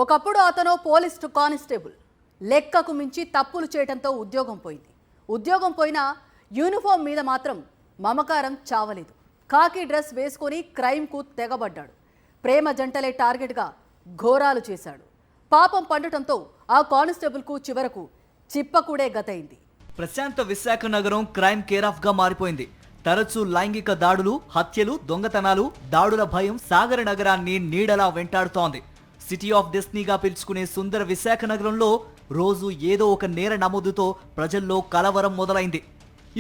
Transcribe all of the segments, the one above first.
ఒకప్పుడు అతను police constable లెక్కకు మించి తప్పులు చేయడంతో ఉద్యోగం పోయింది. ఉద్యోగం పోయినా యూనిఫామ్ మీద మాత్రం మమకారం చావలేదు. కాకి డ్రెస్ వేసుకొని క్రైమ్కు తెగబడ్డాడు. ప్రేమ జంటలే టార్గెట్గా ఘోరాలు చేశాడు. పాపం పండటంతో ఆ కానిస్టేబుల్కు చివరకు చిప్పకూడే గతైంది. ప్రశాంత విశాఖ నగరం క్రైమ్ కేర్ ఆఫ్ గా మారిపోయింది. తరచూ లైంగిక దాడులు, హత్యలు, దొంగతనాలు, దాడుల భయం సాగర నగరాన్ని నీడలా వెంటాడుతోంది. సిటీ ఆఫ్ డెస్టినీగా పిలుచుకునే సుందర విశాఖ నగరంలో రోజు ఏదో ఒక నేర నమోదుతో ప్రజల్లో కలవరం మొదలైంది.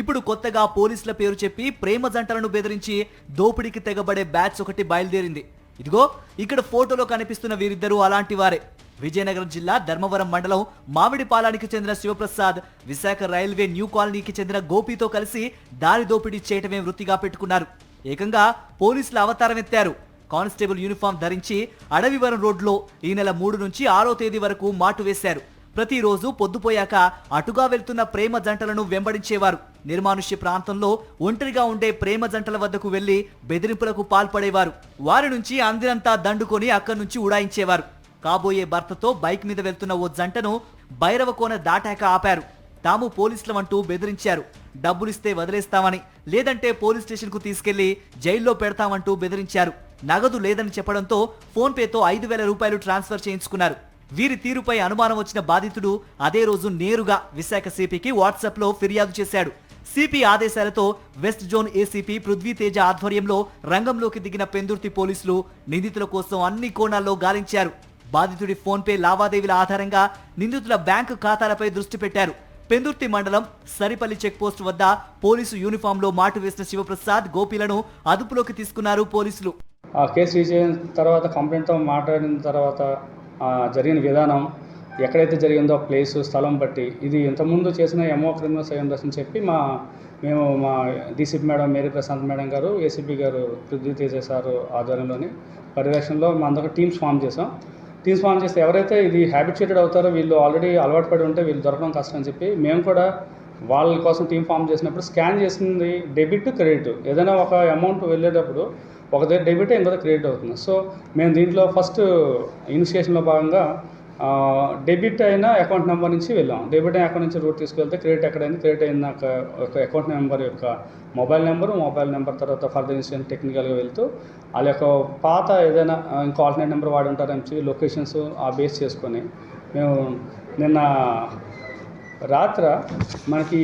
ఇప్పుడు కొత్తగా పోలీసుల పేరు చెప్పి ప్రేమ జంటలను బెదిరించి దోపిడీకి తెగబడే బ్యాచ్ ఒకటి బయలుదేరింది. ఇదిగో ఇక్కడ ఫోటోలో కనిపిస్తున్న వీరిద్దరూ అలాంటి వారే. విజయనగరం జిల్లా ధర్మవరం మండలం మామిడిపాలానికి చెందిన శివప్రసాద్, విశాఖ రైల్వే న్యూ కాలనీకి చెందిన గోపితో కలిసి దారి దోపిడీ చేయటమే వృత్తిగా పెట్టుకున్నారు. ఏకంగా పోలీసుల అవతారం ఎత్తారు. కానిస్టేబుల్ యూనిఫామ్ ధరించి అడవివరం రోడ్లో ఈ నెల 3 నుంచి 6వ తేదీ వరకు మాటు వేశారు. ప్రతిరోజు పొద్దుపోయాక అటుగా వెళ్తున్న ప్రేమ జంటలను వెంబడించేవారు. నిర్మానుష్య ప్రాంతంలో ఒంటరిగా ఉండే ప్రేమ జంటల వద్దకు వెళ్లి బెదిరింపులకు పాల్పడేవారు. వారి నుంచి అందినంతా దండుకొని అక్కడి నుంచి ఉడాయించేవారు. కాబోయే భర్తతో బైక్ మీద వెళ్తున్న ఓ జంటను భైరవకోన దాటాక ఆపారు. తాము పోలీసులమంటూ బెదిరించారు. డబ్బులిస్తే వదిలేస్తామని, లేదంటే పోలీస్ స్టేషన్ కు తీసుకెళ్లి జైల్లో పెడతామంటూ బెదిరించారు. నగదు లేదని చెప్పడంతో ఫోన్ పేతో 5,000 రూపాయలు ట్రాన్స్ఫర్ చేయించుకున్నారు. వీరి తీరుపై అనుమానం వచ్చిన బాధితుడు అదే రోజు నేరుగా విశాఖ సిపికి వాట్సాప్ లో ఫిర్యాదు చేశాడు. సిపి ఆదేశాలతో వెస్ట్ జోన్ ఏసీపీ పృథ్వీతేజ ఆధ్వర్యంలో రంగంలోకి దిగిన పెందుర్తి పోలీసులు నిందితుల కోసం అన్ని కోణాల్లో గాలించారు. బాధితుడి ఫోన్ పే లావాదేవీల ఆధారంగా నిందితుల బ్యాంకు ఖాతాలపై దృష్టి పెట్టారు. పెందుర్తి మండలం సరిపల్లి చెక్పోస్ట్ వద్ద పోలీసు యూనిఫామ్ లో మాటు వేసిన శివప్రసాద్, గోపిలను అదుపులోకి తీసుకున్నారు పోలీసులు. ఆ కేసు రీచ్ అయిన తర్వాత కంప్లైంట్తో మాట్లాడిన తర్వాత జరిగిన విధానం, ఎక్కడైతే జరిగిందో ప్లేసు, స్థలం బట్టి ఇది ఇంతకుముందు చేసిన ఎంఓ క్రిమినల్స్ అయి ఉండొచ్చని చెప్పి మేము మా DCP madam Mary Prashant madam గారు, ఏసీపీ గారు పృథ్వీతేజ సార్ ఆధ్వర్యంలోని పర్యవేక్షణలో మా అందరూ టీమ్స్ ఫామ్ చేసాం. టీమ్స్ ఫామ్ చేస్తే ఎవరైతే ఇది హ్యాబిచుయేటెడ్ అవుతారో, వీళ్ళు ఆల్రెడీ అలవాటు పడి ఉంటే వీళ్ళు దొరకడం కష్టం అని చెప్పి మేము కూడా వాళ్ళ కోసం టీం ఫామ్ చేసినప్పుడు స్కాన్ చేసింది డెబిట్, క్రెడిట్. ఏదైనా ఒక అమౌంట్ వెళ్ళేటప్పుడు ఒక దగ్గర డెబిట్, ఇంకొక క్రెడిట్ అవుతుంది. సో మేము దీంట్లో ఫస్ట్ ఇనిషియేషన్లో భాగంగా డెబిట్ అయిన అకౌంట్ నెంబర్ నుంచి వెళ్ళాం. డెబిట్ అయిన అకౌంట్ నుంచి రూట్ తీసుకెళ్తే క్రెడిట్ ఎక్కడైంది, క్రెడిట్ అయిన ఒక అకౌంట్ నెంబర్ యొక్క మొబైల్ నెంబర్ తర్వాత ఫర్దర్ ఇన్స్టెంట్ టెక్నికల్గా వెళ్తూ వాళ్ళ యొక్క పాత ఏదైనా ఇంకో ఆల్టర్నేట్ నెంబర్ వాడి ఉంటారని లొకేషన్స్ ఆ బేస్ చేసుకొని మేము నిన్న రాత్రి మనకి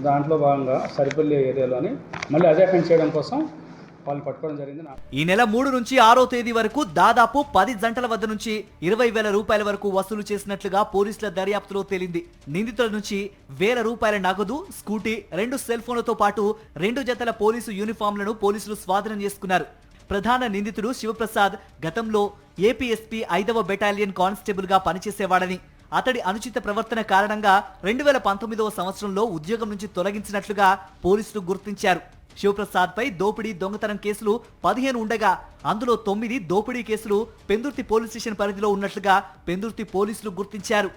దాంట్లో భాగంగా సరిపల్లి ఏరియాలోని మళ్ళీ అదే అటెండ్ చేయడం కోసం వాళ్ళు పట్టుకోవడం జరిగింది. ఈ నెల 3 నుంచి 6వ తేదీ వరకు దాదాపు 10 జంటల వద్ద నుంచి 20,000 రూపాయల వరకు వసూలు చేసినట్లుగా పోలీసుల దర్యాప్తులో తేలింది. నిందితుల నుంచి 1,000 రూపాయల నగదు, స్కూటీ, 2 సెల్ ఫోన్లతో పాటు 2 జతల పోలీసు యూనిఫామ్లను పోలీసులు స్వాధీనం చేసుకున్నారు. ప్రధాన నిందితుడు శివప్రసాద్ గతంలో ఏపీఎస్పీ 5వ బెటాలియన్ కానిస్టేబుల్ గా పనిచేసేవాడని, అతడి అనుచిత ప్రవర్తన కారణంగా 2019వ సంవత్సరంలో ఉద్యోగం నుంచి తొలగించినట్లుగా పోలీసులు గుర్తించారు. శివప్రసాద్ పై దోపిడీ, దొంగతనం కేసులు 15 ఉండగా అందులో 9 దోపిడీ కేసులు పెందుర్తి పోలీస్ స్టేషన్ పరిధిలో ఉన్నట్లుగా పెందుర్తి పోలీసులు గుర్తించారు.